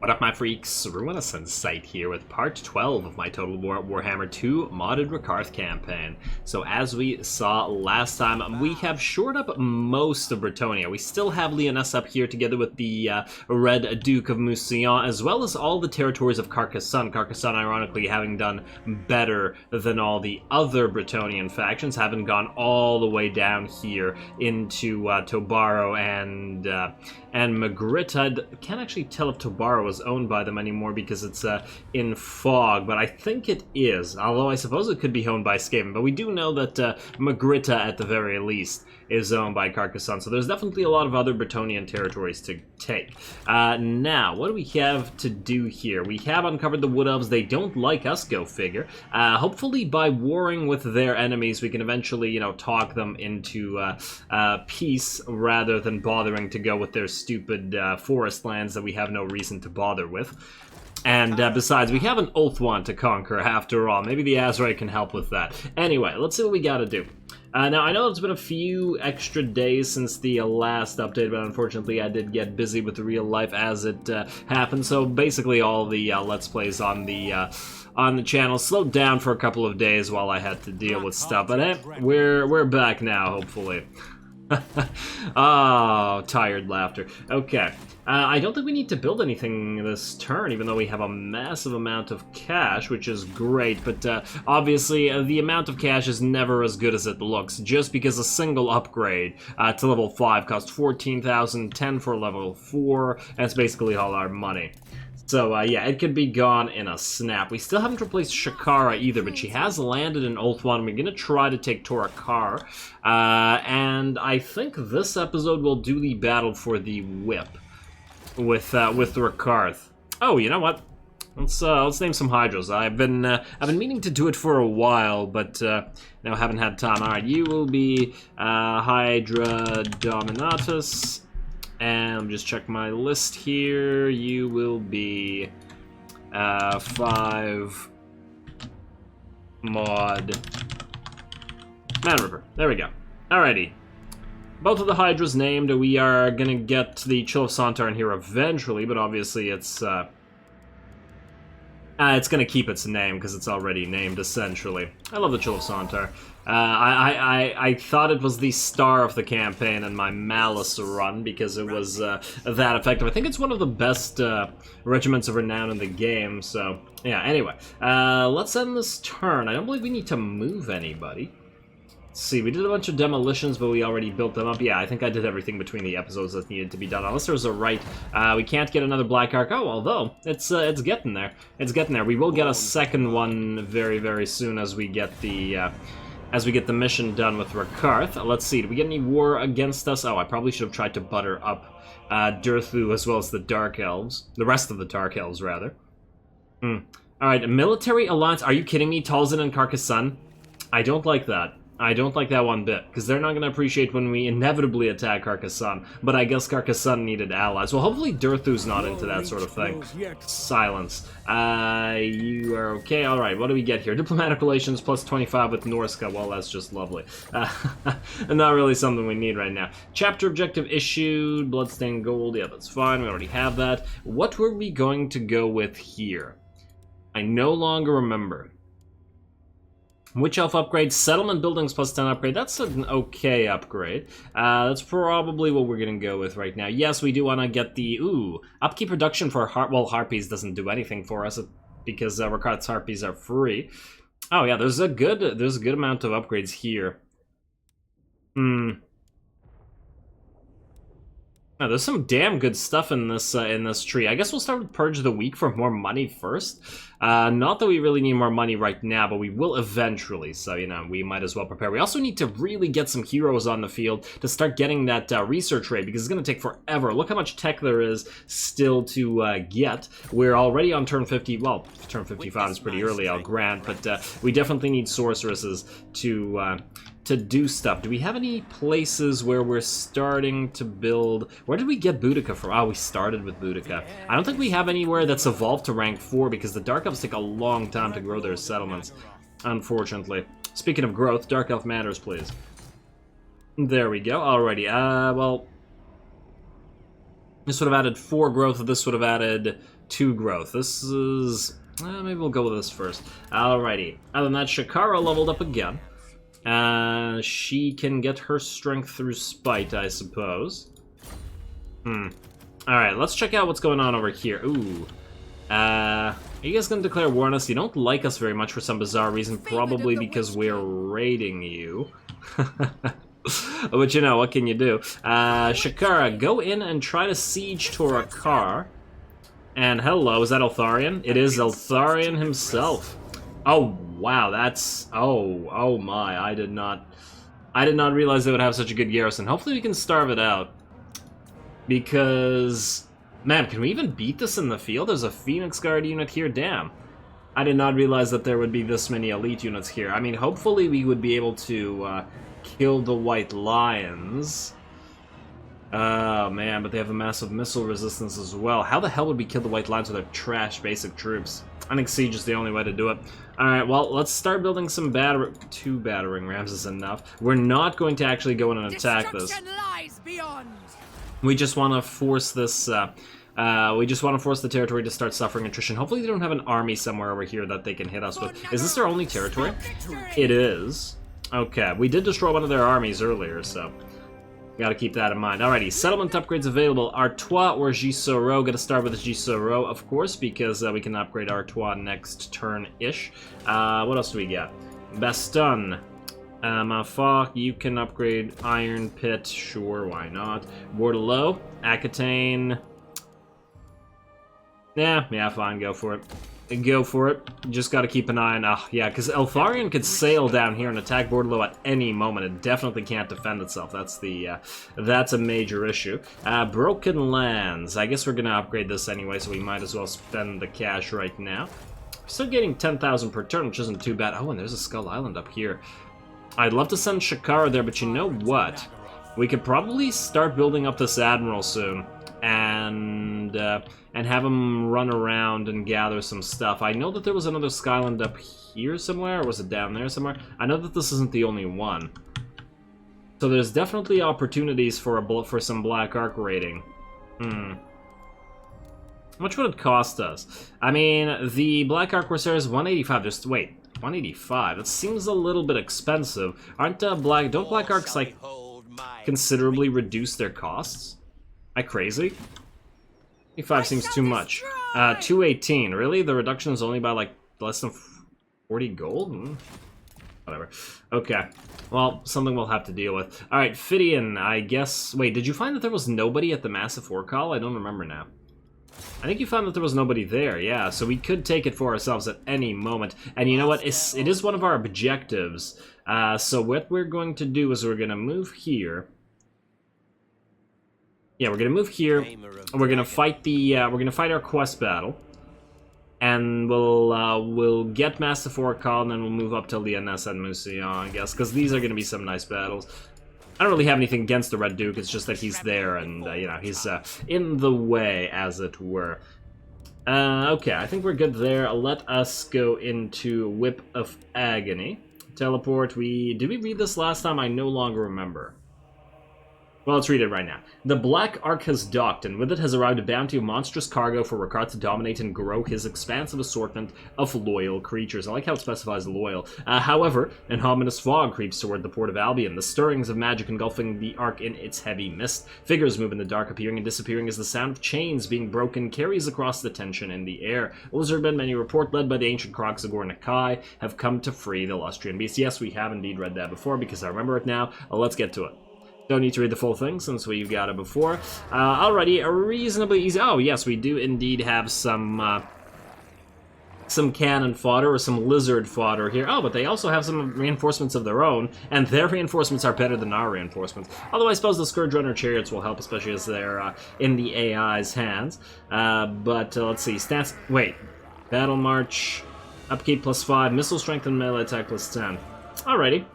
What up, my freaks? Ruinous Insight here with part 12 of my Total Warhammer II modded Rakarth campaign. So as we saw last time, we have shored up most of Bretonnia. We still have Lyonesse up here together with the Red Duke of Mousillon, as well as all the territories of Carcassonne. Carcassonne, ironically, having done better than all the other Bretonian factions, having gone all the way down here into Tobaro and Magritte. I can't actually tell if Tobaro is owned by them anymore because it's in fog, but I think it is, although I suppose it could be owned by Skaven. But we do know that Magritte, at the very least, is owned by Carcassonne, so there's definitely a lot of other Bretonian territories to take. Now, what do we have to do here? We have uncovered the Wood Elves. They don't like us, go figure. Hopefully by warring with their enemies, we can eventually, you know, talk them into peace rather than bothering to go with their stupid forest lands that we have no reason to bother with. And besides, we have an Ulthuan to conquer after all. Maybe the Azrael can help with that. Anyway, let's see what we gotta do. Now, I know it's been a few extra days since the last update, but unfortunately I did get busy with the real life as it happened, so basically all the Let's Plays on the channel slowed down for a couple of days while I had to deal with stuff, but we're back now, hopefully. Oh, tired laughter. Okay. I don't think we need to build anything this turn, even though we have a massive amount of cash, which is great, but obviously the amount of cash is never as good as it looks, just because a single upgrade to level 5 costs 14,000, 10 for level 4, and it's basically all our money. So, yeah, it could be gone in a snap. We still haven't replaced Shakara either, but she has landed in Ulthuan. We're going to try to take Total Kar. And I think this episode will do the battle for the whip with Rakarth. Oh, you know what? Let's name some Hydras. I've been meaning to do it for a while, but now haven't had time. All right, you will be Hydra Dominatus. And let me just check my list here. You will be 5 mod Man River. There we go. Alrighty. Both of the Hydras named. We are gonna get the Chill of Sontar in here eventually, but obviously it's gonna keep its name because it's already named, essentially. I love the Chill of Sontar. I thought it was the star of the campaign in my Malice run because it was that effective. I think it's one of the best regiments of renown in the game, so yeah, anyway. Let's end this turn. I don't believe we need to move anybody. Let's see, we did a bunch of demolitions, but we already built them up. Yeah, I think I did everything between the episodes that needed to be done. Unless there's a right, we can't get another Black Ark. Oh, although it's getting there. It's getting there. We will get a second one very, very soon as we get the mission done with Rakarth. Let's see. Do we get any war against us? Oh, I probably should have tried to butter up Durthu as well as the Dark Elves. The rest of the Dark Elves, rather. All right, a military alliance. Are you kidding me? Talzin and Carcassonne? I don't like that. I don't like that one bit, because they're not going to appreciate when we inevitably attack Carcassonne, but I guess Carcassonne needed allies. Well, hopefully Durthu's not into that sort of thing. Silence. You are okay? Alright, what do we get here? Diplomatic relations plus 25 with Norska. Well, that's just lovely. Not really something we need right now. Chapter objective issued, bloodstained gold. Yeah, that's fine. We already have that. What were we going to go with here? I no longer remember. Witch Elf upgrade, settlement buildings plus 10 upgrade. That's an okay upgrade. That's probably what we're gonna go with right now. Yes, we do want to get the upkeep reduction for Harpies doesn't do anything for us because Rakarth's Harpies are free. Oh yeah, there's a good amount of upgrades here. Oh, there's some damn good stuff in this tree. I guess we'll start with Purge of the Week for more money first. Not that we really need more money right now, but we will eventually, so, you know, we might as well prepare. We also need to really get some heroes on the field to start getting that research rate, because it's going to take forever. Look how much tech there is still to get. We're already on turn 50. Well, turn 55 is pretty early, I'll grant, but we definitely need sorceresses to do stuff. Do we have any places where we're starting to build? Where did we get Boudica from? Oh, we started with Boudica. I don't think we have anywhere that's evolved to rank 4 because the Dark Elves take a long time to grow their settlements, unfortunately. Speaking of growth, Dark Elf Manors, please. There we go. Alrighty. Well, This would have added 4 growth, this would have added 2 growth. This is... maybe we'll go with this first. Alrighty. Other than that, Shakara leveled up again. She can get her strength through spite, I suppose. Alright, let's check out what's going on over here. Ooh. Are you guys gonna declare war on us? You don't like us very much for some bizarre reason, probably because we're raiding you. But you know, what can you do? Shakara, go in and try to siege Total Kar. And hello, is that Eltharion? It is Eltharion himself. Oh, wow, that's... Oh my, I did not realize they would have such a good garrison. Hopefully we can starve it out. Because... Man, can we even beat this in the field? There's a Phoenix Guard unit here, damn. I did not realize that there would be this many elite units here. I mean, hopefully we would be able to kill the White Lions. Oh man, but they have a massive missile resistance as well. How the hell would we kill the White Lions with our trash basic troops? I think siege is the only way to do it. Alright, well, let's start building some 2 battering rams is enough. We're not going to actually go in and attack this. Lies beyond. We just want to force this, we just want to force the territory to start suffering attrition. Hopefully they don't have an army somewhere over here that they can hit us with. Is this our only territory? It is. Okay, we did destroy one of their armies earlier, so... Gotta keep that in mind. Alrighty, settlement upgrades available. Artois or Gisoro. Gotta start with Gisoro, of course, because we can upgrade Artois next turn-ish. What else do we got? Baston. Fuck, you can upgrade Iron Pit. Sure, why not? Bordelot. Aquitaine. Yeah, fine, go for it. Go for it. Just gotta keep an eye on... yeah, because Eltharion could sail down here and attack Bordelot at any moment. It definitely can't defend itself. That's the... that's a major issue. Broken Lands. I guess we're gonna upgrade this anyway, so we might as well spend the cash right now. We're still getting 10,000 per turn, which isn't too bad. Oh, and there's a Skull Island up here. I'd love to send Shakara there, but you know what? We could probably start building up this Admiral soon. And have him run around and gather some stuff. I know that there was another Skyland up here somewhere, or was it down there somewhere? I know that this isn't the only one. So there's definitely opportunities for some Black Ark raiding. How much would it cost us? I mean, the Black Ark Corsair is 185. Just wait, 185. That seems a little bit expensive. Don't Black Arks like considerably reduce their costs? Am I crazy? 85 seems too much. 218, really? The reduction is only by like less than 40 gold? Whatever. Okay. Well, something we'll have to deal with. Alright, Phidian, I guess... Wait, did you find that there was nobody at the Massive Overhaul? I don't remember now. I think you found that there was nobody there, yeah. So we could take it for ourselves at any moment. And you know what? It is one of our objectives. So what we're going to do is we're going to move here. Yeah, we're gonna move here, and we're gonna fight our quest battle, and we'll get Massive Overhaul, and then we'll move up to Lyonesse and Mousillon, I guess, because these are gonna be some nice battles. I don't really have anything against the Red Duke. It's just that he's there, and you know, he's in the way, as it were. Okay, I think we're good there. Let us go into Whip of Agony. Teleport. Did we read this last time? I no longer remember. Well, let's read it right now. The Black Ark has docked, and with it has arrived a bounty of monstrous cargo for Rakarth to dominate and grow his expansive assortment of loyal creatures. I like how it specifies loyal. However, an ominous fog creeps toward the port of Albion, the stirrings of magic engulfing the Ark in its heavy mist. Figures move in the dark, appearing and disappearing as the sound of chains being broken carries across the tension in the air. Lizardmen, many report, led by the ancient Kroxagor Nakai, have come to free the Lustrian beast. Yes, we have indeed read that before, because I remember it now. Let's get to it. Don't need to read the full thing since we've got it before. Already a reasonably easy... Oh, yes, we do indeed have some cannon fodder or some lizard fodder here. Oh, but they also have some reinforcements of their own, and their reinforcements are better than our reinforcements. Although I suppose the Scourge Runner chariots will help, especially as they're in the AI's hands. But let's see. Stats... Wait. Battle March. Upkeep +5. Missile Strength and Melee Attack +10. Alrighty.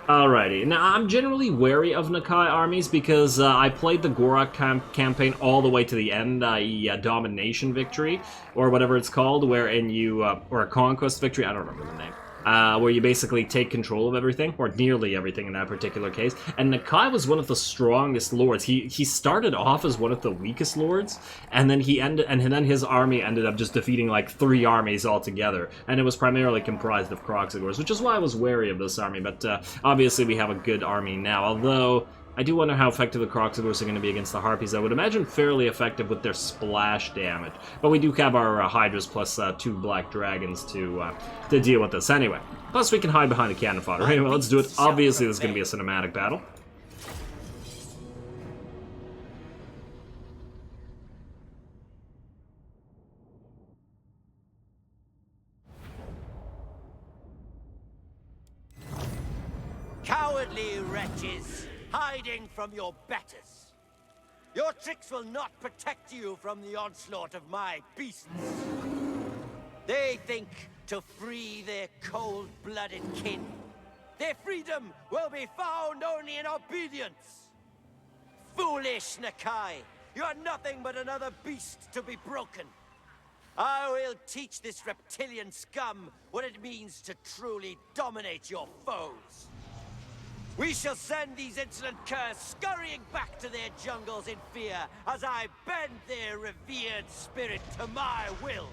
Alrighty, now I'm generally wary of Nakai armies because I played the Gorak campaign all the way to the end, i.e. Domination Victory, or whatever it's called, wherein you, or a Conquest Victory, I don't remember the name. where you basically take control of everything, or nearly everything in that particular case. And Nakai was one of the strongest lords. He started off as one of the weakest lords, and then then his army ended up just defeating like 3 armies altogether, and it was primarily comprised of Kroxigors, which is why I was wary of this army. But obviously we have a good army now, although I do wonder how effective the Kroxigors are going to be against the Harpies. I would imagine fairly effective with their splash damage. But we do have our Hydras plus 2 Black Dragons to deal with this anyway. Plus we can hide behind the cannon fodder. Anyway, let's do it. Obviously this is going to be a cinematic battle. Cowardly wretches, hiding from your betters. Your tricks will not protect you from the onslaught of my beasts. They think to free their cold-blooded kin. Their freedom will be found only in obedience. Foolish Nakai, you are nothing but another beast to be broken. I will teach this reptilian scum what it means to truly dominate your foes. We shall send these insolent curs scurrying back to their jungles in fear as I bend their revered spirit to my will.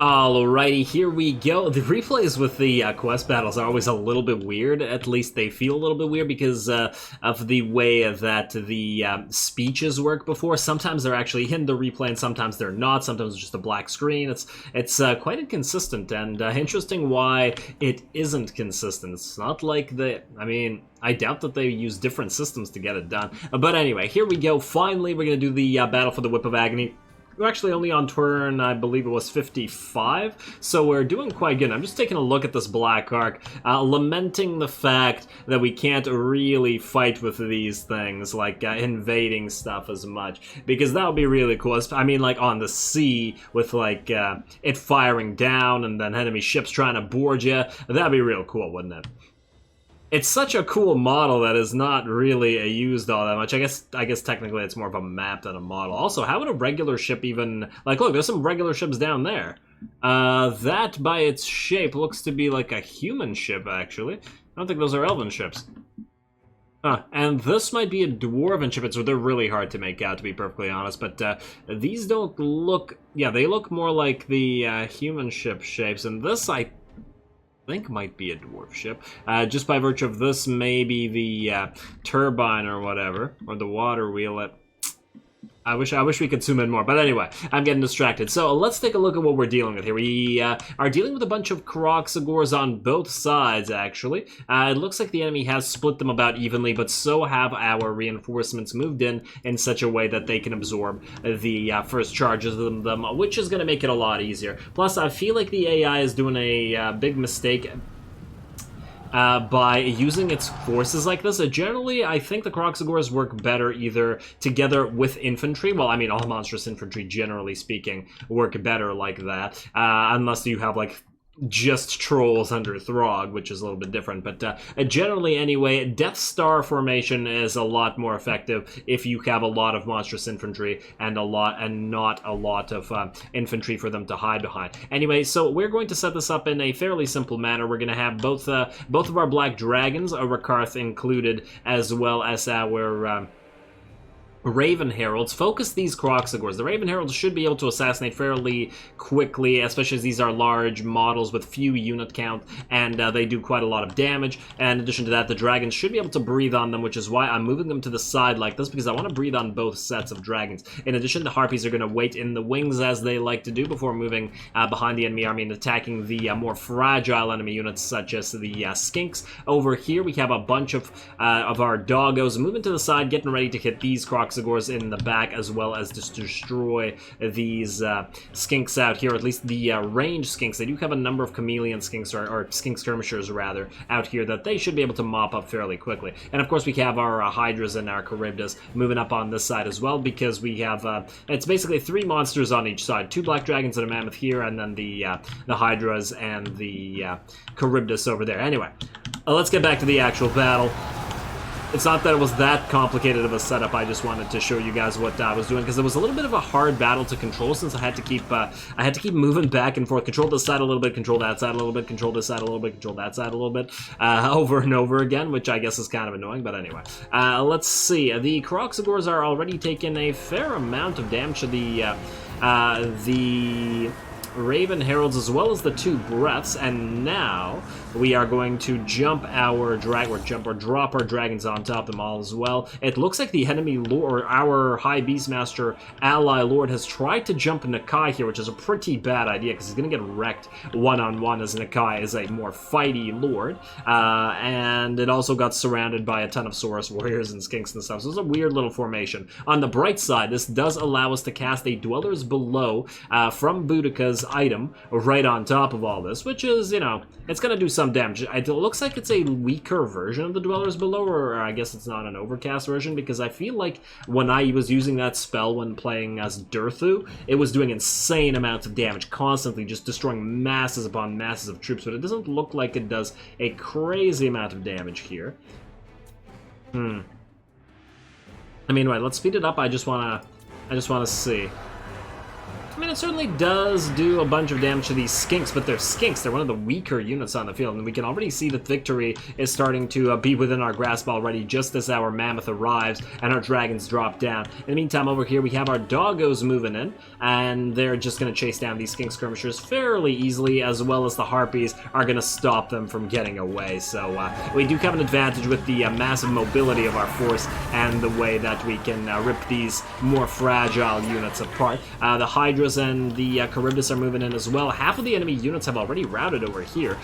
Alrighty, here we go. The replays with the quest battles are always a little bit weird. At least they feel a little bit weird because of the way that the speeches work before. Sometimes they're actually in the replay and sometimes they're not. Sometimes it's just a black screen. It's quite inconsistent, and interesting why it isn't consistent. It's not like I doubt that they use different systems to get it done. But anyway, here we go. Finally, we're going to do the battle for the Whip of Agony. We're actually only on turn, I believe it was 55, so we're doing quite good. I'm just taking a look at this Black Ark, lamenting the fact that we can't really fight with these things, like invading stuff as much, because that would be really cool. I mean, like on the sea, with like it firing down and then enemy ships trying to board you, that'd be real cool, wouldn't it? It's such a cool model that is not really used all that much. I guess technically it's more of a map than a model. Also, how would a regular ship even... Like, look, there's some regular ships down there. That, by its shape, looks to be like a human ship, actually. I don't think those are elven ships. And this might be a dwarven ship, so they're really hard to make out, to be perfectly honest. But these don't look... Yeah, they look more like the human ship shapes, and this, I think might be a dwarf ship, just by virtue of this, maybe the turbine or whatever, or the water wheel. I wish we could zoom in more, but anyway, I'm getting distracted. So let's take a look at what we're dealing with here. We are dealing with a bunch of Kroxigors on both sides, actually. It looks like the enemy has split them about evenly, but so have our reinforcements moved in such a way that they can absorb the first charges of them, which is going to make it a lot easier. Plus, I feel like the AI is doing a big mistake by using its forces like this. Generally, I think the Kroxigors work better either together with infantry. Well, I mean, all monstrous infantry, generally speaking, work better like that. Unless you have, like, just trolls under Throg, which is a little bit different. But generally, anyway, Death Star formation is a lot more effective if you have a lot of monstrous infantry and not a lot of infantry for them to hide behind. Anyway, so we're going to set this up in a fairly simple manner. We're going to have both of our Black Dragons, Rakarth included, as well as our Raven Heralds. Focus these Kroxigors. The Raven Heralds should be able to assassinate fairly quickly, especially as these are large models with few unit count, and they do quite a lot of damage. And in addition to that, the dragons should be able to breathe on them, which is why I'm moving them to the side like this, because I want to breathe on both sets of dragons. In addition, the Harpies are going to wait in the wings, as they like to do, before moving behind the enemy army and attacking the more fragile enemy units, such as the Skinks. Over here, we have a bunch of our doggos moving to the side, getting ready to hit these Kroxigors in the back, as well as to destroy these skinks out here, at least the ranged skinks. They do have a number of chameleon skinks, or skink skirmishers rather, out here that they should be able to mop up fairly quickly. And of course we have our Hydras and our Charybdis moving up on this side as well, because we have, it's basically 3 monsters on each side. 2 Black Dragons and a Mammoth here, and then the Hydras and the Charybdis over there. Anyway, let's get back to the actual battle. it's not that it was that complicated of a setup. I just wanted to show you guys what I was doing, because it was a little bit of a hard battle to control, since I had to keep moving back and forth, control this side a little bit, control that side a little bit, control this side a little bit, control that side a little bit, over and over again, which I guess is kind of annoying. But anyway, let's see. The Kroxigors are already taking a fair amount of damage to the Raven Heralds as well as the 2 Breaths, and now we are going to drop our dragons on top of them all as well. It looks like the enemy lord, or our High Beastmaster ally lord, has tried to jump Nakai here, which is a pretty bad idea because he's going to get wrecked one-on-one, as Nakai is a more fighty lord, and it also got surrounded by a ton of Saurus warriors and skinks and stuff, so it's a weird little formation. On the bright side, this does allow us to cast a Dwellers Below from Boudica's item right on top of all this, which is, you know, it's going to do some damage. It looks like it's a weaker version of the Dwellers Below, or I guess it's not an overcast version, because I feel like when I was using that spell when playing as Durthu, it was doing insane amounts of damage, constantly just destroying masses upon masses of troops, but it doesn't look like it does a crazy amount of damage here. I mean, right, let's speed it up. I just wanna see. I mean, it certainly does do a bunch of damage to these skinks, but they're skinks. They're one of the weaker units on the field, and we can already see that victory is starting to be within our grasp already, just as our mammoth arrives and our dragons drop down. In the meantime, over here, we have our doggos moving in, and they're just going to chase down these skink skirmishers fairly easily, as well as the harpies are going to stop them from getting away. So we do have an advantage with the massive mobility of our force and the way that we can rip these more fragile units apart. The Hydra and the Charybdis are moving in as well. Half of the enemy units have already routed over here.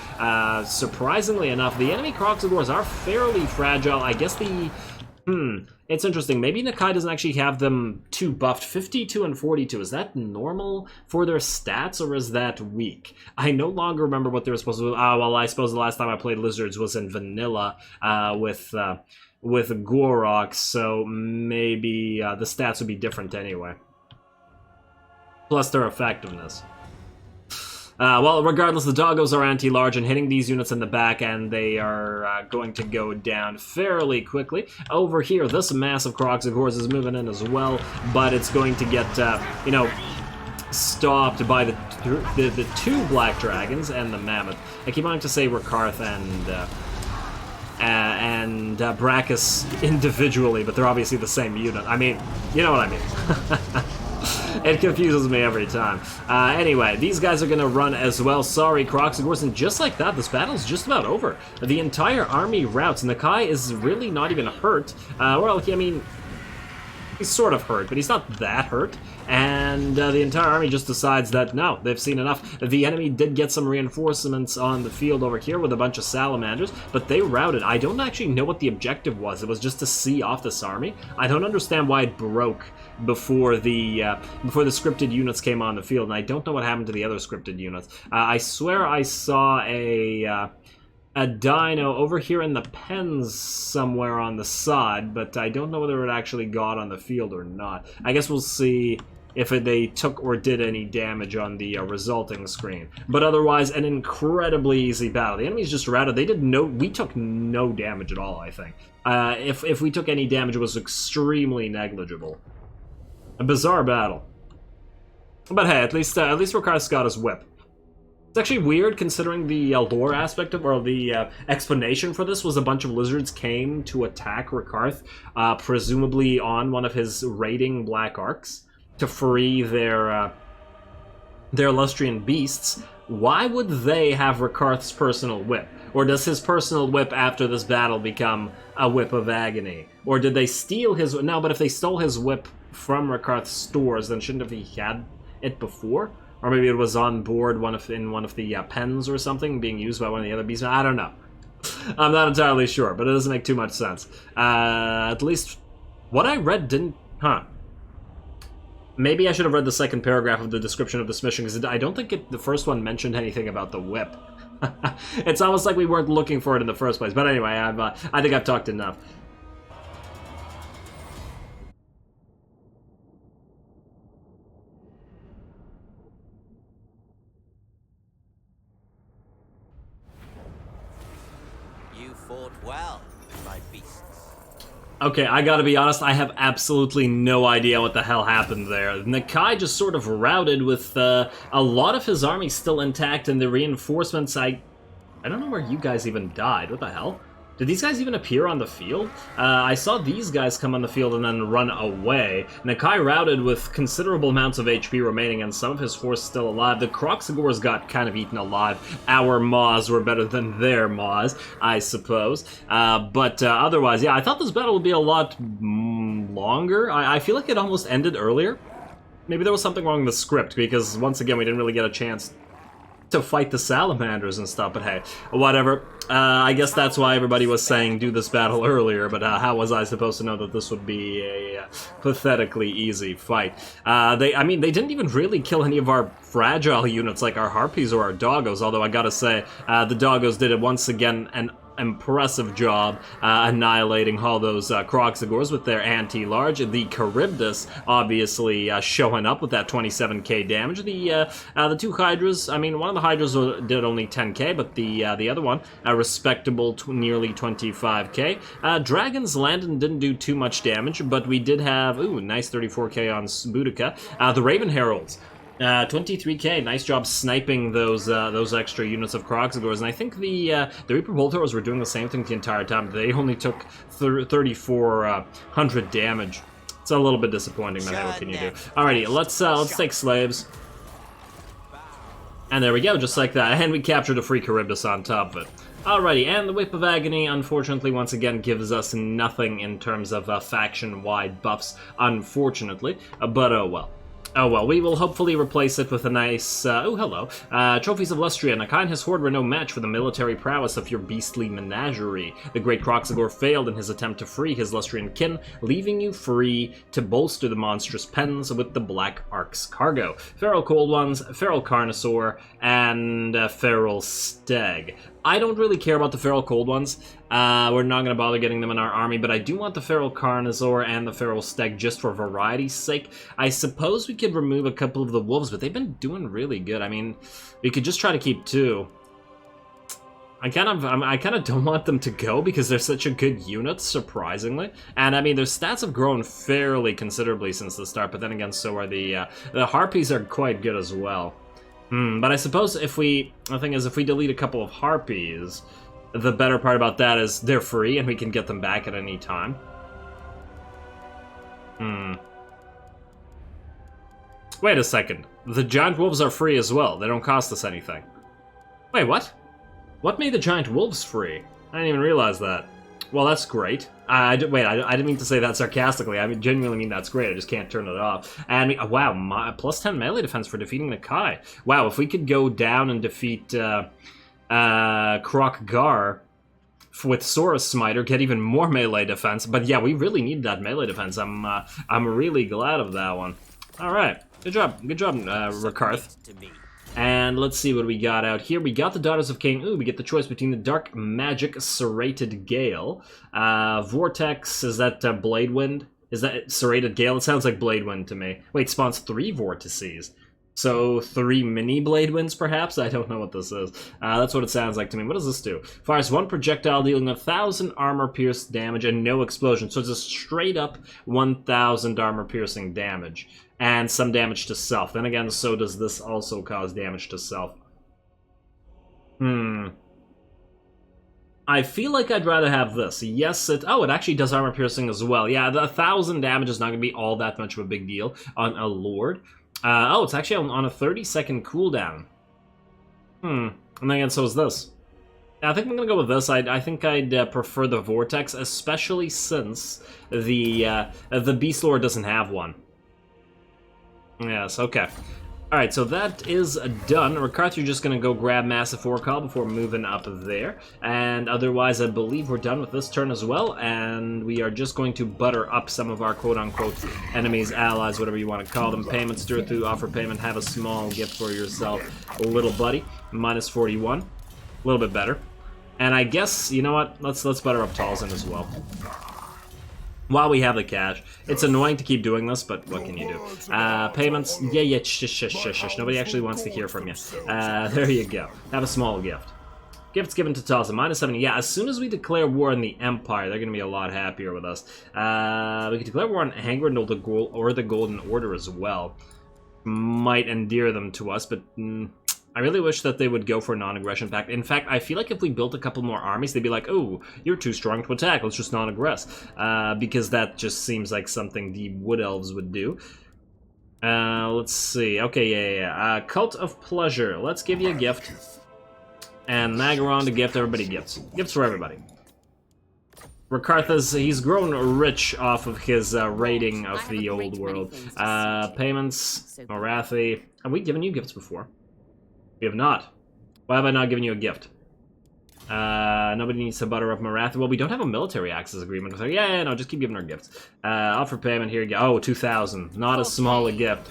Surprisingly enough, the enemy Kroxigors are fairly fragile. I guess it's interesting. Maybe Nakai doesn't actually have them too buffed. 52 and 42. Is that normal for their stats, or is that weak? I no longer remember what they were supposed to do. Well, I suppose the last time I played Lizards was in Vanilla with Gorok, so maybe the stats would be different anyway. Plus their effectiveness. Well, regardless, the doggos are anti-large and hitting these units in the back, and they are going to go down fairly quickly. Over here, this massive Kroxigors is moving in as well, but it's going to get, you know, stopped by the 2 black dragons and the mammoth. I keep wanting to say Rakarth and Brachus individually, but they're obviously the same unit. I mean, you know what I mean. It confuses me every time. Anyway, these guys are going to run as well. Sorry, Kroxigors, and just like that, this battle's just about over. The entire army routes. Nakai is really not even hurt. Well, I mean, he's sort of hurt, but he's not that hurt. And the entire army just decides that, no, they've seen enough. The enemy did get some reinforcements on the field over here with a bunch of salamanders, but they routed. I don't actually know what the objective was. It was just to see off this army. I don't understand why it broke before the scripted units came on the field, and I don't know what happened to the other scripted units. I swear I saw a dino over here in the pens somewhere on the side, but I don't know whether it actually got on the field or not. I guess we'll see if they took or did any damage on the resulting screen. But otherwise, an incredibly easy battle. The enemies just routed. We took no damage at all, I think. If we took any damage, it was extremely negligible. A bizarre battle. But hey, at least Rakarth's got his whip. It's actually weird considering the lore aspect of, or the explanation for this was a bunch of lizards came to attack Rakarth, presumably on one of his raiding black arcs, to free their Lustrian beasts. Why would they have Rakarth's personal whip? Or does his personal whip after this battle become a whip of agony? Or did they steal his... No, but if they stole his whip from Rakarth's stores, then shouldn't have he had it before? Or maybe it was on board in one of the pens or something, being used by one of the other beasts. I don't know. I'm not entirely sure, but it doesn't make too much sense. At least what I read didn't... Maybe I should have read the second paragraph of the description of this mission, because I don't think the first one mentioned anything about the whip. It's almost like we weren't looking for it in the first place. But anyway, I think I've talked enough. You fought well, my beasts. Okay, I gotta be honest, I have absolutely no idea what the hell happened there. Nakai just sort of routed with a lot of his army still intact, and the reinforcements, I don't know where you guys even died. What the hell? Did these guys even appear on the field? I saw these guys come on the field and then run away. Nakai routed with considerable amounts of HP remaining and some of his force still alive. The Kroxigors got kind of eaten alive. Our Maws were better than their Maws, I suppose. But otherwise, yeah, I thought this battle would be a lot longer. I feel like it almost ended earlier. Maybe there was something wrong with the script, because once again, we didn't really get a chance to fight the salamanders and stuff, but hey, whatever. I guess that's why everybody was saying do this battle earlier, but how was I supposed to know that this would be a pathetically easy fight? I mean, they didn't even really kill any of our fragile units like our harpies or our doggos, although I gotta say, the doggos did it once again an impressive job annihilating all those Kroxigors with their anti-large. The Charybdis obviously showing up with that 27k damage. The two Hydras, I mean, one of the Hydras did only 10k, but the other one, a respectable nearly 25k. Dragons landed and didn't do too much damage, but we did have, ooh, nice 34k on Boudica. The Raven Heralds, 23k, nice job sniping those extra units of Kroxigors, and I think the Reaper Bolters were doing the same thing the entire time. They only took 3,400 damage. It's a little bit disappointing, but hey, what can you do? Alrighty, let's take slaves. And there we go, just like that, and we captured a free Charybdis on top of it. Alrighty, and the Whip of Agony, unfortunately, once again, gives us nothing in terms of faction-wide buffs, unfortunately, but oh well. Oh well, we will hopefully replace it with a nice, oh hello, Trophies of Lustria. Nakai and his horde were no match for the military prowess of your beastly menagerie. The great Kroxigor failed in his attempt to free his Lustrian kin, leaving you free to bolster the monstrous pens with the Black Ark's cargo. Feral Cold Ones, Feral Carnosaur, and Feral Stag. I don't really care about the Feral Cold Ones. We're not going to bother getting them in our army, but I do want the Feral Carnosaur and the Feral Stag just for variety's sake. I suppose we could remove a couple of the wolves, but they've been doing really good. I mean, we could just try to keep two. I kind of don't want them to go because they're such a good unit, surprisingly. And I mean, their stats have grown fairly considerably since the start, but then again, so are the Harpies are quite good as well. But I suppose the thing is, if we delete a couple of Harpies, the better part about that is they're free and we can get them back at any time. Wait a second. The Giant Wolves are free as well. They don't cost us anything. Wait, what? What made the Giant Wolves free? I didn't even realize that. Well, that's great. I didn't mean to say that sarcastically. I genuinely mean that's great. I just can't turn it off. And wow, plus 10 melee defense for defeating Nakai. Wow, if we could go down and defeat Karond Kar with Saurus Smiter, get even more melee defense. But yeah, we really need that melee defense. I'm really glad of that one. All right, good job, Rakarth. And let's see what we got out here. We got the Daughters of Cain. Ooh, we get the choice between the Dark Magic Serrated Gale. Vortex, is that Blade Wind? Is that Serrated Gale? It sounds like Blade Wind to me. Wait, spawns 3 vortices. So 3 mini Blade Winds, perhaps? I don't know what this is. That's what it sounds like to me. What does this do? Fires 1 projectile, dealing 1,000 armor-pierced damage and no explosion. So it's a straight-up 1,000 armor-piercing damage. And some damage to self. Then again, so does this also cause damage to self. I feel like I'd rather have this. Yes, it actually does armor piercing as well. Yeah, the 1,000 damage is not going to be all that much of a big deal on a Lord. It's actually on a 30-second cooldown. And then again, so is this. I think I'm going to go with this. I think I'd prefer the Vortex, especially since the Beast Lord doesn't have one. Yes, okay. Alright, so that is done. Rakarth, you're just going to go grab Massive Overhaul before moving up there. And otherwise, I believe we're done with this turn as well. And we are just going to butter up some of our quote-unquote enemies, allies, whatever you want to call them. Payment, stir through, offer payment, have a small gift for yourself, little buddy. Minus 41. A little bit better. And I guess, you know what? Let's butter up Talzin as well. While we have the cash. It's annoying to keep doing this, but what can you do? Payments, yeah, shush. Nobody actually wants to hear from you. There you go. Have a small gift. Gifts given to Tulsa, -70. Yeah, as soon as we declare war on the Empire, they're going to be a lot happier with us. We can declare war on Hangren or the Golden Order as well. Might endear them to us, but I really wish that they would go for a non-aggression pact. In fact, I feel like if we built a couple more armies, they'd be like, oh, you're too strong to attack, let's just non-aggress. Because that just seems like something the Wood Elves would do. Let's see. Okay, yeah. Cult of Pleasure. Let's give you a gift. And Nagaron to gift. Everybody gifts. Gifts for everybody. Rakarth, he's grown rich off of his raiding of the old world. Payments. Morathi. Have we given you gifts before? We have not. Why have I not given you a gift? Nobody needs to butter up Morathi. Well, we don't have a military access agreement with her. Yeah, no, just keep giving her gifts. Offer payment, here you go. Oh, 2,000. Not as small a gift.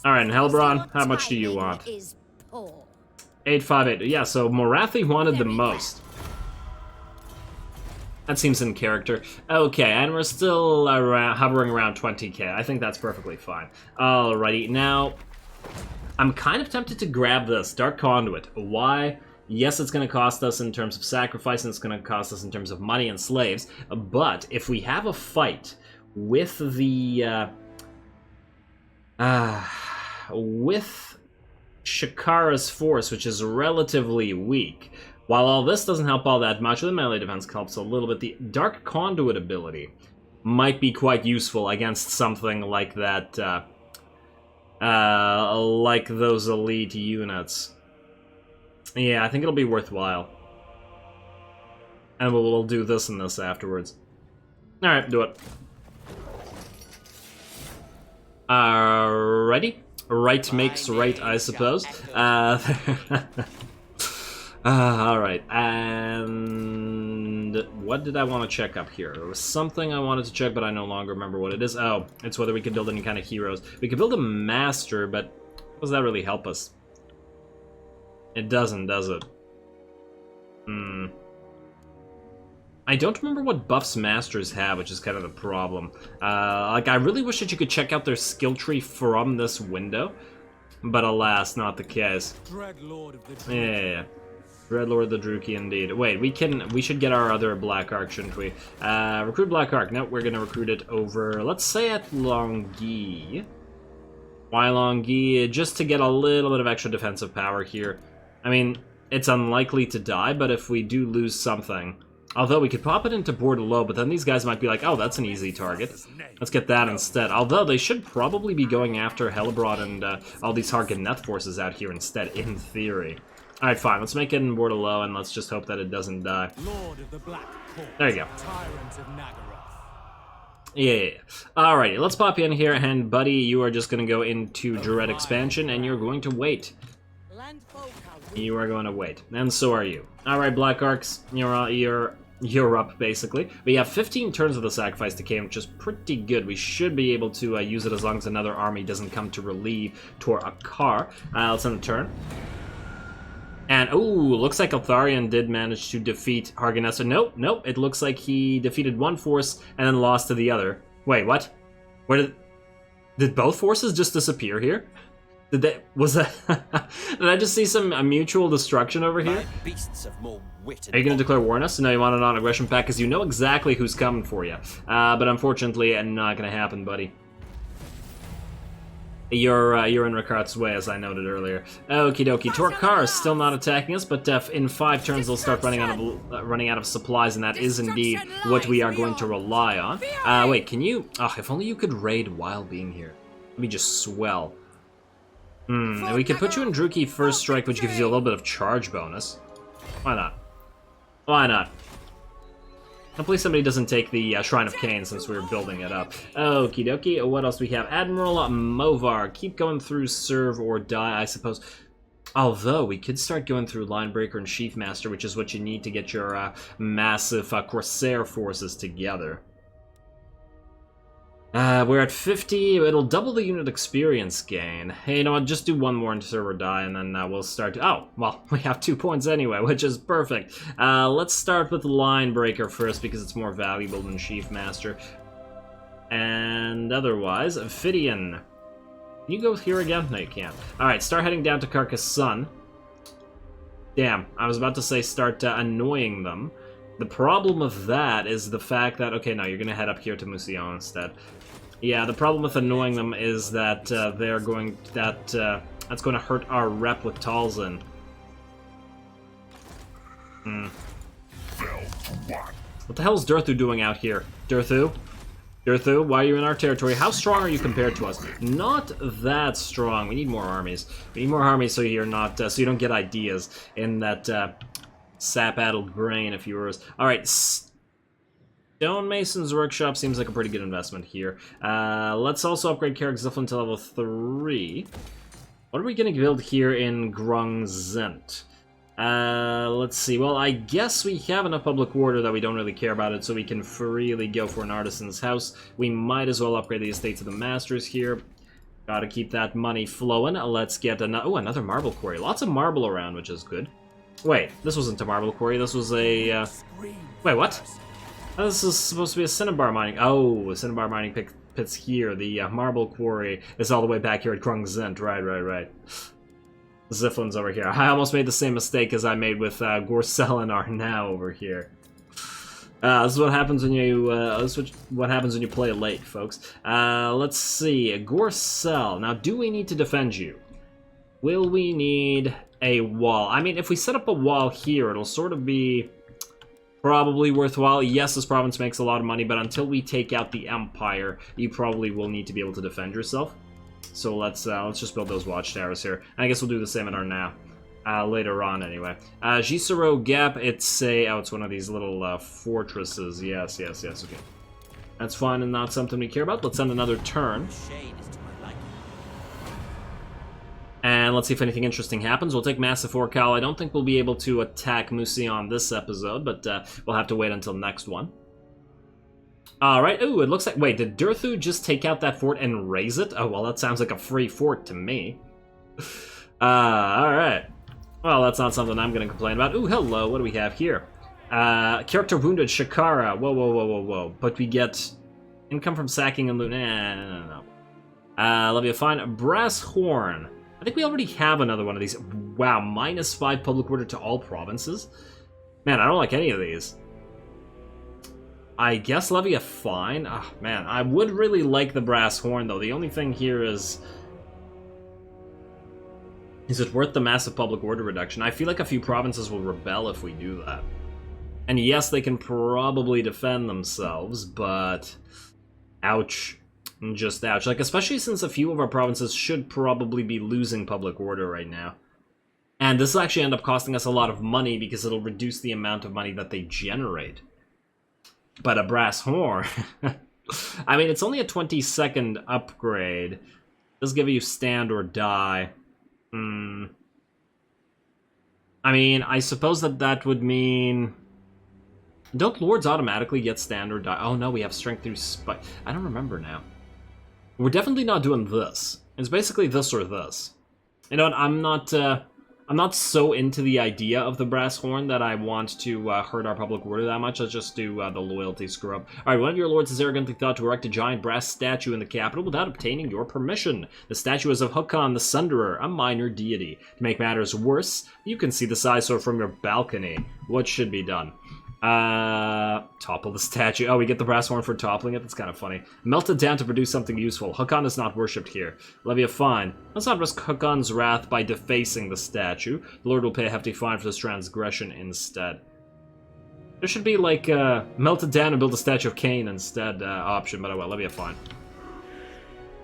Alright, and Helbron, how much do you want? 858. Yeah, so Morathi wanted the most. That seems in character. Okay, and we're still hovering around 20k. I think that's perfectly fine. Alrighty, now, I'm kind of tempted to grab this. Dark Conduit. Why? Yes, it's going to cost us in terms of sacrifice, and it's going to cost us in terms of money and slaves, but if we have a fight with the, with Shakara's force, which is relatively weak, while all this doesn't help all that much, the melee defense helps a little bit, the Dark Conduit ability might be quite useful against something like that, like those elite units. Yeah, I think it'll be worthwhile. And we'll do this and this afterwards. Alright, do it. Ready? Right makes right, I suppose. Alright, and what did I want to check up here? There was something I wanted to check, but I no longer remember what it is. Oh, it's whether we could build any kind of heroes. We could build a master, but does that really help us? It doesn't, does it? I don't remember what buffs masters have, which is kind of the problem. Like, I really wish that you could check out their skill tree from this window, but alas, not the case. Dreadlord of the Yeah. Dreadlord of the Druki, indeed. Wait, we should get our other Black Ark, shouldn't we? Recruit Black Ark. No, we're gonna recruit it over, let's say at Longhi. Why Longhi? Just to get a little bit of extra defensive power here. I mean, it's unlikely to die, but if we do lose something... Although we could pop it into Bordelot, but then these guys might be like, oh, that's an easy target. Let's get that instead. Although they should probably be going after Hellebron and all these Hargoneth forces out here instead, in theory. Alright, fine. Let's make it in Bordelot, and let's just hope that it doesn't die. Lord of the Black Court, there you go. Tyrant of Nagaroth. Yeah. Alrighty, let's pop you in here, and buddy, you are just going to go into Dread Expansion, and you're going to wait. You are going to wait, and so are you. Alright, Black Arcs, you're up, basically. We have 15 turns of the Sacrifice Decay, which is pretty good. We should be able to use it as long as another army doesn't come to relieve Tor Akar. Let's end the turn. And, ooh, looks like Eltharion did manage to defeat Hargonessa. Nope, it looks like he defeated one force and then lost to the other. Wait, what? Where did both forces just disappear here? Did I just see some mutual destruction over here? Beasts of more wit. Are you going to declare war on us? No, you want a non-aggression pact because you know exactly who's coming for you. But unfortunately, not going to happen, buddy. You're in Rakarth's way, as I noted earlier. Okie dokie. Total Warhammer is still not attacking us, but in 5 turns they'll start running out of supplies, and that is indeed what we are going to rely on. Wait, can you? Oh, if only you could raid while being here. Let me just swell. And we could put you in Druki First Strike, which gives you a little bit of charge bonus. Why not? Why not? Hopefully somebody doesn't take the Shrine of Cain since we're building it up. Okie dokie, what else do we have? Admiral Movar, keep going through Serve or Die, I suppose. Although, we could start going through Linebreaker and Sheathmaster, which is what you need to get your massive Corsair forces together. We're at 50, it'll double the unit experience gain. Hey, you know what, just do one more in Serve or Die, and then we'll start to... Oh, well, we have 2 points anyway, which is perfect. Let's start with Linebreaker first, because it's more valuable than Sheathmaster. And otherwise, Ophidian. Can you go here again? No, you can't. Alright, start heading down to Carcassonne. Damn, I was about to say start annoying them. The problem with that is the fact that... Okay, no, you're gonna head up here to Musillon instead. Yeah, the problem with annoying them is that they're going... That's going to hurt our rep with Talzin. What the hell is Durthu doing out here? Durthu? Durthu, why are you in our territory? How strong are you compared to us? Not that strong. We need more armies. We need more armies so you're not, so you don't get ideas in that sap-addled brain of yours. All right, Stonemason's Workshop seems like a pretty good investment here. Let's also upgrade Carrick Zilflin to level 3. What are we going to build here in Grungzent? Let's see. Well, I guess we have enough public order that we don't really care about it, so we can freely go for an artisan's house. We might as well upgrade the estates of the masters here. Gotta keep that money flowing. Let's get another marble quarry. Lots of marble around, which is good. Wait, this wasn't a marble quarry. This was a... Wait, what? Oh, this is supposed to be a cinnabar mining... Oh, a cinnabar mining pits here. The marble quarry is all the way back here at Grungzent. Right. Ziflin's over here. I almost made the same mistake as I made with Gorcel and Arnau over here. This is what happens when you what happens when you play late, folks. Let's see, Gorcel. Now, do we need to defend you? Will we need a wall? I mean, if we set up a wall here, it'll sort of be probably worthwhile. Yes, this province makes a lot of money, but until we take out the Empire, you probably will need to be able to defend yourself. So let's just build those watchtowers here. And I guess we'll do the same at Arnau. Later on, anyway. Gisero Gap, it's one of these little fortresses. Yes, okay. That's fine and not something we care about. Let's send another turn. And let's see if anything interesting happens. We'll take Massive Overhaul. I don't think we'll be able to attack Musillon this episode, but we'll have to wait until next one. Alright, ooh, it looks like... Wait, did Durthu just take out that fort and raise it? Oh, well, that sounds like a free fort to me. Alright. Well, that's not something I'm going to complain about. Ooh, hello, what do we have here? Character wounded, Shakara. Whoa. But we get income from sacking and loot. No. Let me find Brass Horn. I think we already have another one of these. Wow, -5 public order to all provinces? Man, I don't like any of these. I guess levy a fine? Oh, man, I would really like the Brass Horn, though. The only thing here is it worth the massive public order reduction? I feel like a few provinces will rebel if we do that. And yes, they can probably defend themselves, but... Ouch. Just ouch. Like, especially since a few of our provinces should probably be losing public order right now. And this will actually end up costing us a lot of money because it'll reduce the amount of money that they generate. But a Brass Horn... I mean, it's only a 20-second upgrade. It does give you stand or die. I mean, I suppose that would mean... Don't lords automatically get stand or die? Oh no, we have strength through spike. I don't remember now. We're definitely not doing this. It's basically this or this. You know what, I'm not so into the idea of the Brass Horn that I want to hurt our public order that much. Let's just do the loyalty screw up. Alright, one of your lords has arrogantly thought to erect a giant brass statue in the capital without obtaining your permission. The statue is of Hukon the Sunderer, a minor deity. To make matters worse, you can see the size sword from your balcony. What should be done? Topple the statue. Oh, we get the Brass Horn for toppling it? That's kind of funny. Melt it down to produce something useful. Hukon is not worshipped here. Levy a fine. Let's not risk Hukon's wrath by defacing the statue. The Lord will pay a hefty fine for this transgression instead. There should be, like, melt it down and build a statue of Cain instead option, but oh well, levy a fine.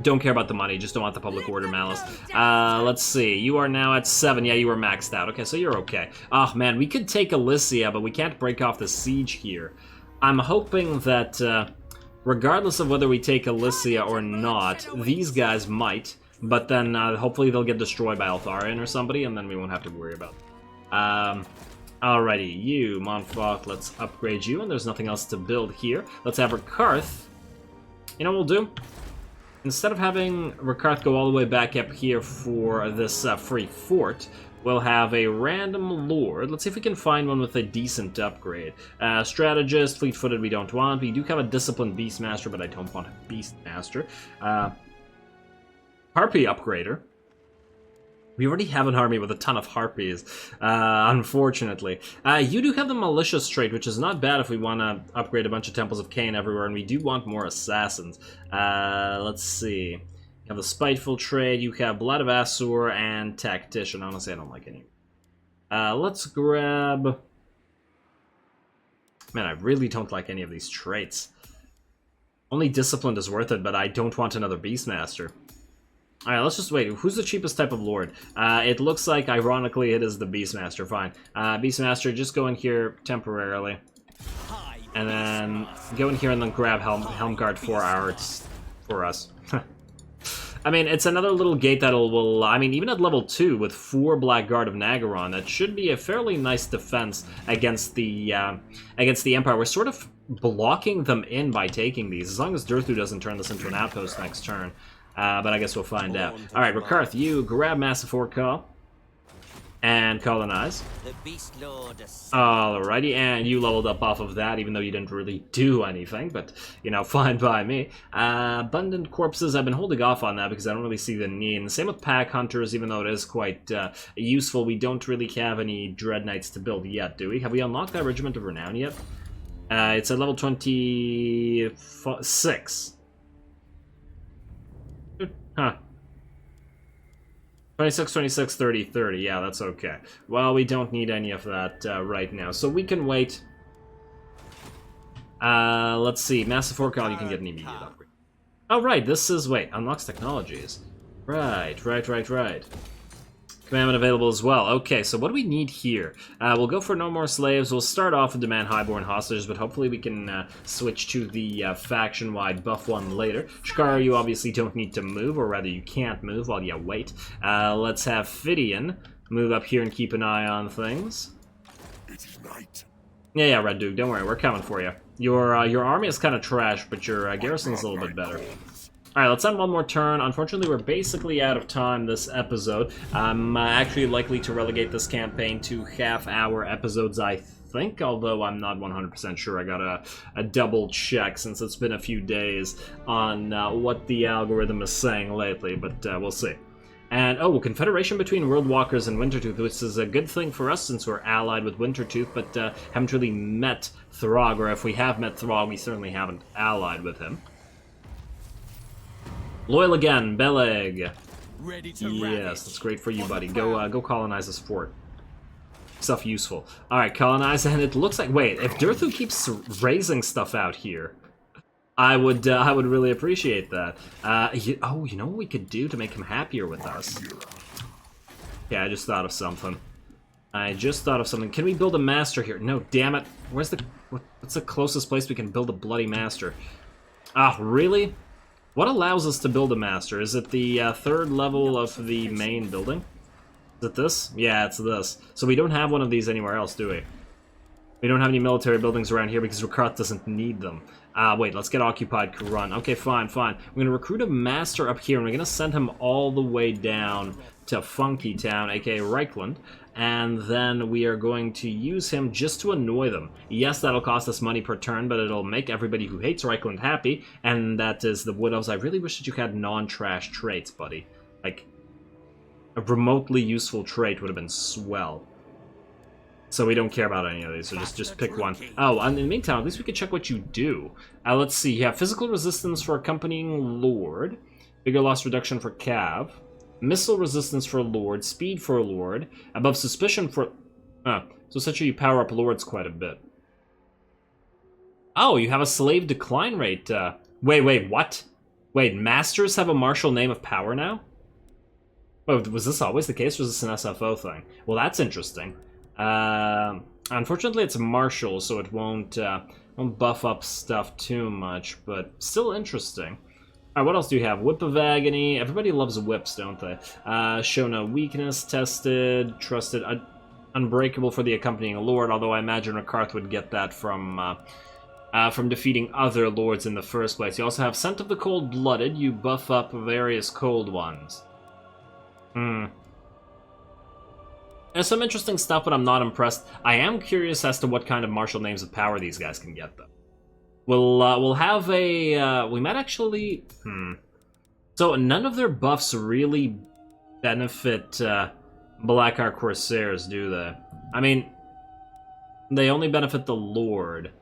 Don't care about the money, just don't want the public order malice. Let's see, you are now at 7. Yeah, you were maxed out. Okay, so you're okay. Oh man, we could take Elysia, but we can't break off the siege here. I'm hoping that, regardless of whether we take Elysia or not, these guys might, but then hopefully they'll get destroyed by Altharion or somebody, and then we won't have to worry about it. Alrighty, you, Montfort, let's upgrade you, and there's nothing else to build here. Let's have Rakarth. You know what we'll do? Instead of having Rakarth go all the way back up here for this free fort, we'll have a random lord. Let's see if we can find one with a decent upgrade. Strategist, fleet-footed we don't want. We do have a disciplined beastmaster, but I don't want a beastmaster. Harpy upgrader. We already have an army with a ton of harpies, unfortunately. You do have the malicious trait, which is not bad if we want to upgrade a bunch of Temples of Cain everywhere, and we do want more assassins. Let's see. You have the spiteful trait, you have Blood of Asur, and Tactician. Honestly, I don't like any. Let's grab... Man, I really don't like any of these traits. Only Disciplined is worth it, but I don't want another Beastmaster. Alright, let's just wait. Who's the cheapest type of Lord? It looks like, ironically, it is the Beastmaster. Fine. Beastmaster, just go in here temporarily. And then go in here and then grab Helmguard for us. I mean, it's another little gate that'll, I mean, even at level 2, with 4 Blackguard of Nagaron, that should be a fairly nice defense against the Empire. We're sort of blocking them in by taking these, as long as Durthu doesn't turn this into an outpost next turn. But I guess we'll find out. Alright, Rakarth, you grab Massive Hoarder and colonize. The Beast Lord. Alrighty, and you leveled up off of that, even though you didn't really do anything, but, you know, fine by me. Abundant Corpses, I've been holding off on that because I don't really see the need. And same with Pack Hunters, even though it is quite useful, we don't really have any Dread Knights to build yet, do we? Have we unlocked that Regiment of Renown yet? It's at level 26. Huh. 26, 26, 30, 30. Yeah, that's okay. Well, we don't need any of that right now, so we can wait. Let's see. Massive Overhaul, you can get an immediate upgrade. Oh, right. This is... Wait. Unlocks technologies. Right. Commandment available as well. Okay, so what do we need here? We'll go for no more slaves. We'll start off with demand highborn hostages, but hopefully we can switch to the faction-wide buff one later. Shkar, you obviously don't need to move, or rather you can't move while you wait. Let's have Phidian move up here and keep an eye on things. It is night. Yeah, Red Duke, don't worry, we're coming for you. Your army is kind of trash, but your garrison's a little bit better. Alright, let's end one more turn. Unfortunately, we're basically out of time this episode. I'm actually likely to relegate this campaign to half-hour episodes, I think, although I'm not 100% sure. I gotta double check since it's been a few days on what the algorithm is saying lately, but we'll see. And, oh, confederation between Worldwalkers and Wintertooth, which is a good thing for us since we're allied with Wintertooth, but haven't really met Throg, or if we have met Throg, we certainly haven't allied with him. Loyal again, Beleg. Ready to Yes, that's great for you, buddy. Go colonize this fort. Stuff useful. Alright, colonize, and it looks like... Wait, if Durthu keeps raising stuff out here, I would really appreciate that. You know what we could do to make him happier with us? Yeah, I just thought of something. Can we build a master here? No, damn it. What's the closest place we can build a bloody master? Ah, really? What allows us to build a master? Is it the third level of the main building? Is it this? Yeah, it's this. So we don't have one of these anywhere else, do we? We don't have any military buildings around here because Rakarth doesn't need them. Wait, let's get occupied Karond. Okay, fine. We're going to recruit a master up here, and we're going to send him all the way down to Funky Town, aka Reichland, and then we are going to use him just to annoy them. Yes, that'll cost us money per turn, but it'll make everybody who hates Reichland happy, and that is the Wood Elves. I really wish that you had non-trash traits, buddy. Like, a remotely useful trait would have been swell. So we don't care about any of these, so just pick one. Oh, and in the meantime, at least we can check what you do. Let's see, you have physical resistance for accompanying Lord, bigger loss reduction for Cav, missile resistance for Lord, speed for Lord, above suspicion for... so essentially you power up Lords quite a bit. Oh, you have a slave decline rate. Wait, what? Wait, Masters have a martial name of power now? Oh, was this always the case, or was this an SFO thing? Well, that's interesting. Unfortunately, it's martial, so it won't buff up stuff too much, but still interesting. Alright, what else do you have? Whip of Agony. Everybody loves whips, don't they? Show no weakness, tested, trusted, unbreakable for the accompanying lord, although I imagine Rakarth would get that from defeating other lords in the first place. You also have Scent of the Cold-Blooded. You buff up various cold ones. There's some interesting stuff, but I'm not impressed. I am curious as to what kind of martial names of power these guys can get, though. We'll have a... we might actually... So none of their buffs really benefit Blackheart Corsairs, do they? I mean, they only benefit the Lord,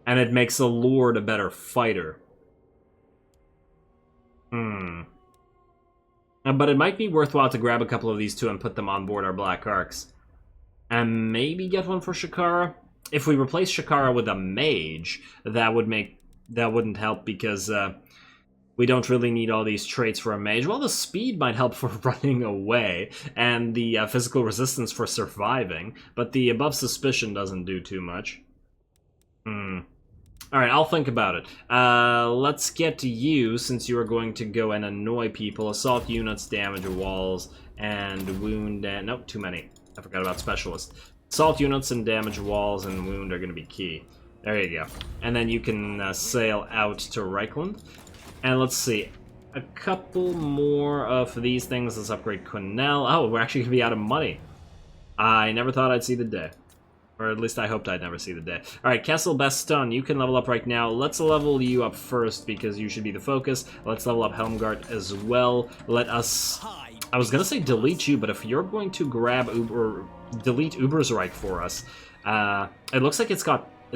and it makes the Lord a better fighter. But it might be worthwhile to grab a couple of these two and put them on board our Black Arcs. And maybe get one for Shakara. If we replace Shakara with a mage, that wouldn't help because we don't really need all these traits for a mage. Well, the speed might help for running away, and the physical resistance for surviving, but the above suspicion doesn't do too much. Alright, I'll think about it. Let's get to you, since you are going to go and annoy people. Assault units, damage walls, and wound... nope, too many. I forgot about specialist. Assault units and damage walls and wound are going to be key. There you go. And then you can sail out to Reichland. And let's see. A couple more of these things. Let's upgrade Quinnell. Oh, we're actually going to be out of money. I never thought I'd see the day. Or at least I hoped I'd never see the day. Alright, Castle Baston, you can level up right now. Let's level you up first because you should be the focus. Let's level up Helmgart as well. Let us... I was gonna say delete you, but if you're going to grab Uber... delete Ubersreich for us, it looks like it's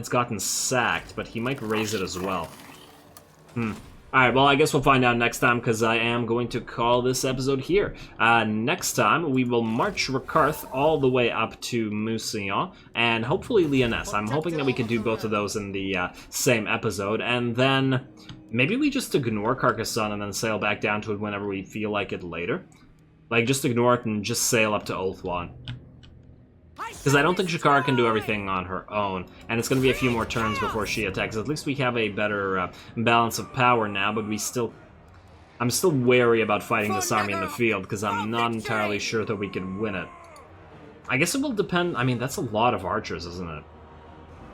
gotten sacked, but he might raise it as well. Alright, well, I guess we'll find out next time, because I am going to call this episode here. Next time, we will march Rakarth all the way up to Mousillon, and hopefully Lyonesse. I'm hoping that we can do both of those in the same episode, and then maybe we just ignore Carcassonne and then sail back down to it whenever we feel like it later. Like, just ignore it and just sail up to Ulthuan. Because I don't think Shakara can do everything on her own, and it's going to be a few more turns before she attacks. At least we have a better balance of power now, but I'm still wary about fighting this army in the field, because I'm not entirely sure that we can win it. I guess it will depend. I mean, that's a lot of archers, isn't it?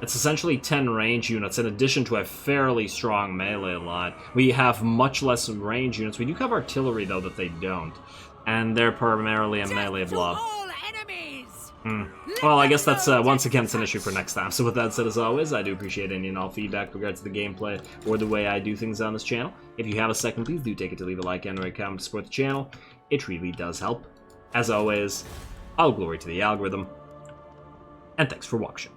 It's essentially 10 range units, in addition to a fairly strong melee line. We have much less range units. We do have artillery, though, that they don't. And they're primarily a melee blob. Well, I guess that's, once again, it's an issue for next time. So with that said, as always, I do appreciate any and all feedback with regards to the gameplay or the way I do things on this channel. If you have a second, please do take it to leave a like and or a comment to support the channel. It really does help. As always, all glory to the algorithm, and thanks for watching.